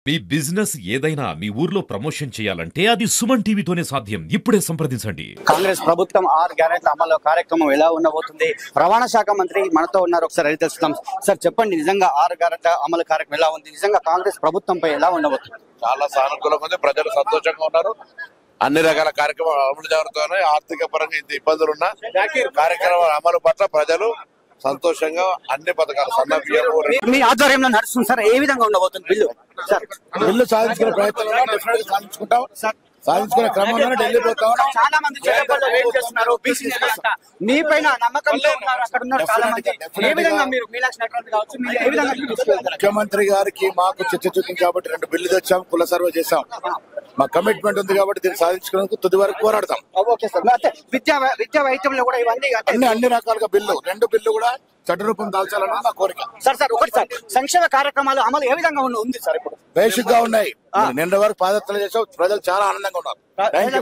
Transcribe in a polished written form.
మీ business ఏదైనా మీ ఊర్లో promotion చేయాలంటే అది సుమన్ టీవీతోనే సాధ్యం. ఇప్పుడే సంప్రదించండి. కాంగ్రెస్ ప్రభుత్వం 6 గ్యారెంటీల అమలు కార్యక్రమం ఎలా ఉండబోతుంది? రవాణా శాఖ మంత్రి మనతో ఉన్నారు, ఒకసారి అడిగి తెలుసుకుందాం. సార్ చెప్పండి, నిజంగా 6 గ్యారెంటీల అమలు కార్యక్రమం ఎలా ఉంది? నిజంగా కాంగ్రెస్ ప్రభుత్వంపై ఎలా ఉండబోతుంది? చాలా సానుకూలంగా ఉంది. ప్రజలు సంతోషంగా ఉన్నారు. అన్ని రకాల కార్యక్రమాలు అమలు జరుగుతున్నాయి. ఆర్థిక పరంగా ఇంత ఇబ్బందులున్నా కార్యక్రమాల అమలు పట్ల ప్రజలు సంతోషంగా అన్ని పథకాలు సన్న బియ్యం మీ ఆధ్వర్యంలో నడుస్తుంది సార్. ఏ విధంగా ఉండబోతుంది బిల్లు? సార్ బిల్లు సాధించుకునే ప్రయత్నంలో డెఫినెట్ గా సాధించుకుంటాం. సాధించుకునే క్రమంలోనే ఢిల్లీ పోతాం. చాలా మంది వెయిట్ చేస్తున్నారు. మీ పైన నమ్మకంతో ఉన్నారు, అక్కడ ఉన్నారు చాలా మంది. ఏ విధంగా మీరు మీనాక్షి నటరాజన్ కావచ్చు, మీరు ఏ విధంగా ముఖ్యమంత్రి గారికి మాకు చర్చింది కాబట్టి 2 బిల్లు తెచ్చాం, కుల సర్వే చేశాం. మా కమిట్మెంట్ ఉంది కాబట్టి దీన్ని సాధించుకునేందుకు తుది వరకు పోరాడతాం. Okay sir. విద్యా వైద్యంలో కూడా ఇవన్నీ అన్ని రకాలుగా బిల్లు 2 బిల్లు కూడా చట్ట రూపం దాల్చాలన్నది నా కోరిక. సార్ ఒకటి సార్, సంక్షేమ కార్యక్రమాలు అమలు ఏ విధంగా ఉంది సార్? ఇప్పుడు బేసిక్ గా ఉన్నాయి. నిన్న వరకు పాదయాత్రలు చేసాం. ప్రజలు చాలా ఆనందంగా ఉన్నారు.